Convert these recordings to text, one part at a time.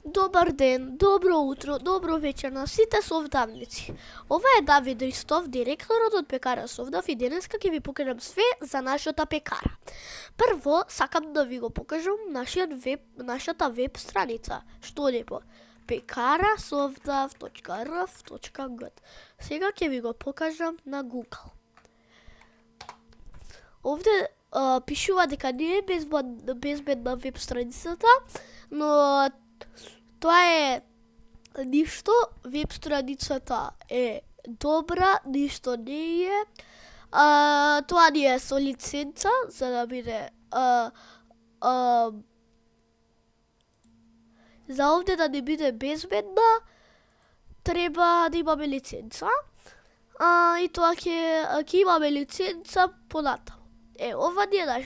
Добар ден, добро утро, добро вечер на сите совдавници. Ова е Давид Ристов, директорот од пекара Совдав и денеска ќе ви покажам све за нашата пекара. Прво, сакам да ви го покажам нашата веб страница, што е по pekarasovdav.rf.gr. Сега ќе ви го покажам на Google. Овде пишува дека не е безбедна веб страницата, но тоа е ништо, веб страницата е добра, ништо не е. Тоа не е со лиценца, за да биде за овде да не биде безбедна, треба да имаме лиценца. И тоа ќе имаме лиценца понатаму. Ова не е наш.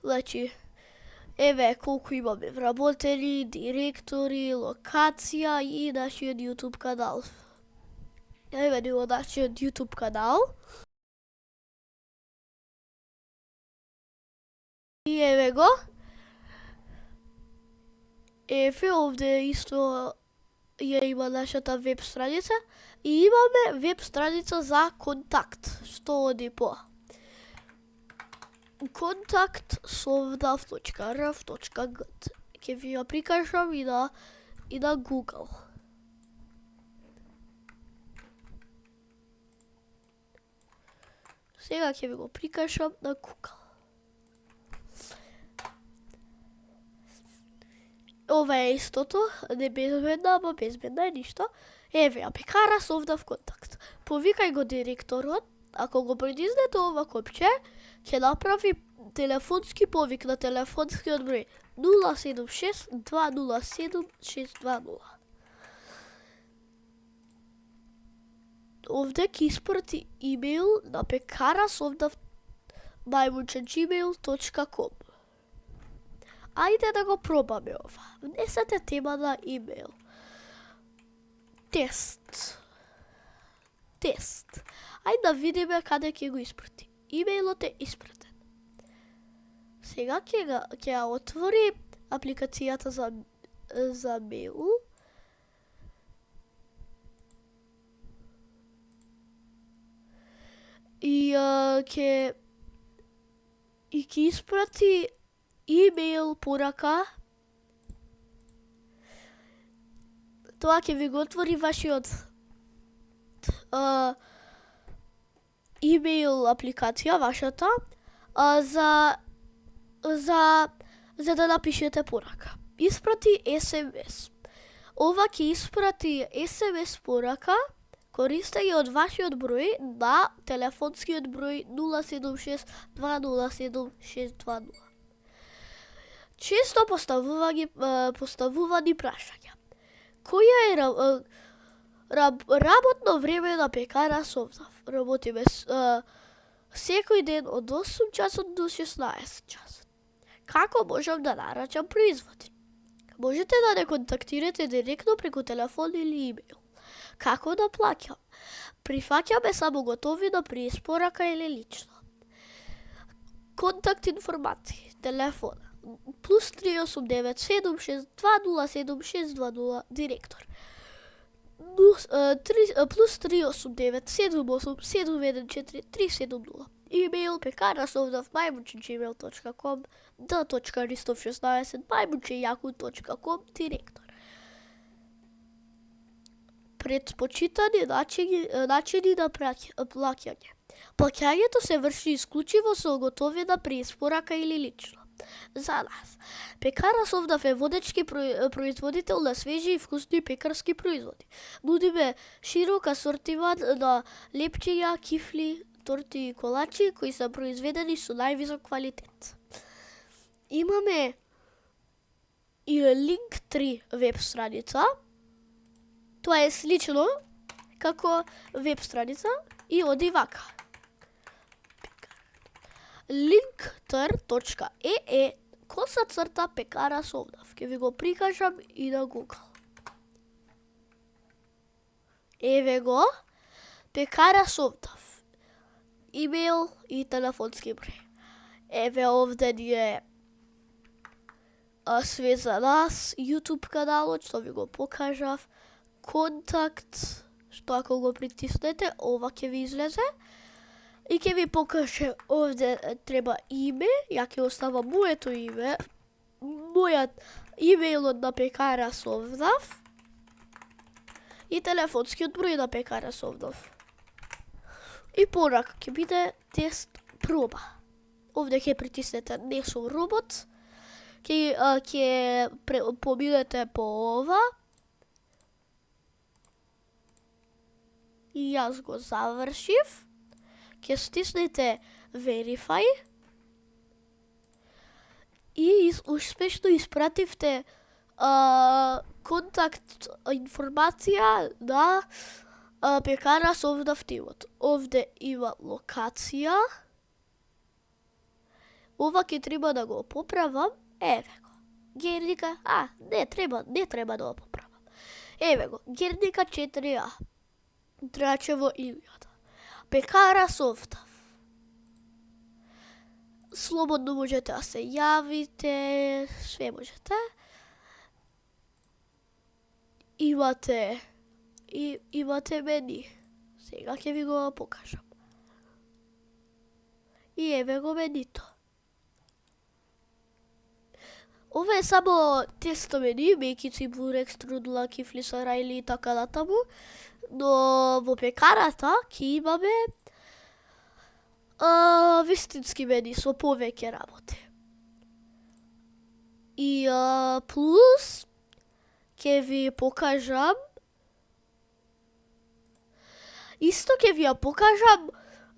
Значи, еве колку имаме вработени, директори, локација и нашиот YouTube канал. Еве него нашиот YouTube канал. И еве го. Еве овде исто ја има нашата веб страница и имаме веб страница за контакт, што оди по kontaktsovdav.rf.gr. Ќе ви ја прикажам и на Google. Сега ќе ви го прикажам на Google. Ова е истото, не безбедна, ама безбедна е ништо. Еве ја пекара Совдав контакт. Повикај го директорот, ако го притиснете ова копче, ќе направи телефонски повик на телефонскиот број 076 207 620. Овде ќе испрати имејл на pekarasovdav@gmail.com. Ајде да го пробаме ова. Внесете тема на имејл. Тест. Ајде да видиме каде ќе го испрати. Имејлот е испратен. Сега ќе ја отвори апликацијата за мејл. И ќе испрати имејл порака. Тоа ќе ви го отвори вашиот имејл апликација, вашата, за да напишете порака. Испрати SMS. Ова ќе испрати SMS порака, користејќи од вашиот број на телефонскиот број 076 207 620. Често поставувани прашања. Која е работно време на пекара Совдав? Работиме секој ден од 8 часот до 16 часот. Како можам да нарачам производи? Можете да не контактирате директно преку телефон или имејл. Како да плаќам? Прифаќаме само готовина при испорака или лично. Контакт информации. Телефон +389 762 0620 директор. +389 78 714 370. Имејл pekarasovdav@gmail.com, d.ristov16@yahoo.com директор. Предпочитани начини на плаќање. Плаќањето се врши исклучиво со готовина при испорака или лично. За нас, пекара Совдав е водечки производител на свежи и вкусни пекарски производи. Нудиме широк асортиман на лепчиња, кифли, торти и колачи кои се произведени со највисок квалитет. Имаме и Link3 веб страница. Тоа е слично како веб страница и оди вака. linktr.ee/пекара Совдав. Ќе ви го прикажам и на Google. Еве го, пекара Совдав. Имејл и телефонски број. Еве овде ни е све за нас, YouTube каналот, што ви го покажав, контакт, што ако го притиснете, ова ќе ви излезе. И ќе ви покаже овде треба име, ја ќе остава моето име, мојот имејлот на Пекара Совдав и телефонскиот број на Пекара Совдав. И порака ќе биде тест проба. Овде ќе притиснете не сум робот, ќе поминете по ова. И јас го завршив. Ќе стиснете Verify и успешно испративте контакт информација на Пекара Совдав тимот. Овде има локација. Ова ќе треба да го поправам. Еве го. Герника, не треба да го поправам. Еве го. Герника 4А. Трачево илјада. Пекара Совдав. Слободно можете да се јавите, све можете. Имате мени. Сега ќе ви го покажам. И еве го менито. Ова е само тесто мени, мекици, бурек, струдла, кифли, сарајли и така натаму. Но во пекарата ќе имаме вистински мени со повеќе работи. И плюс ќе ви покажам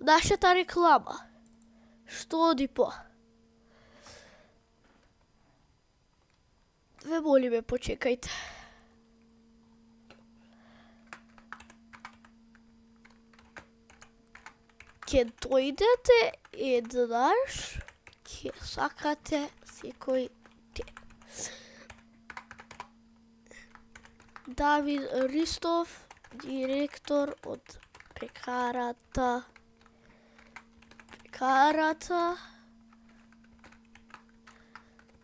нашата реклама. Што оди по. Ве молиме, почекајте. Ќе дојдете еднаш, ќе сакате секој ден. Давид Ристов, директор од Пекарата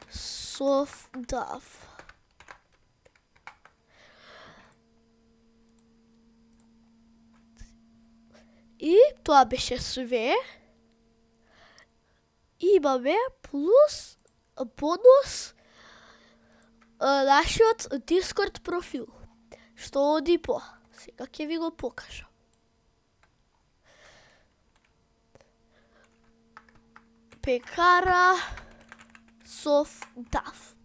Совдав. И тоа беше све. Имаме плюс бонус нашиот Discord профил. Што оди по. Сега ќе ви го покажам. Пекара Совдав.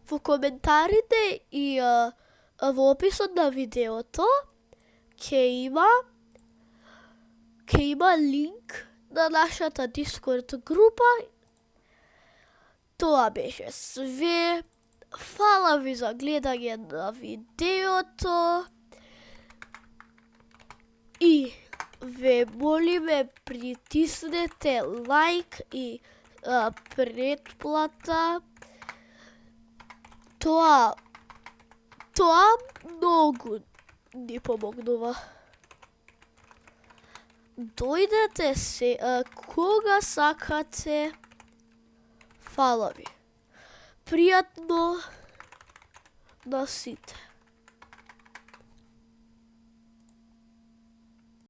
Во коментарите и во описот на видеото ќе има линк на нашата Discord група. Тоа беше све. Фала ви за гледање на видеото. И ве молиме, притиснете лайк и претплата. Тоа многу ни помогнува. Дојдете се кога сакате. Фала ви. Пријатно на сите.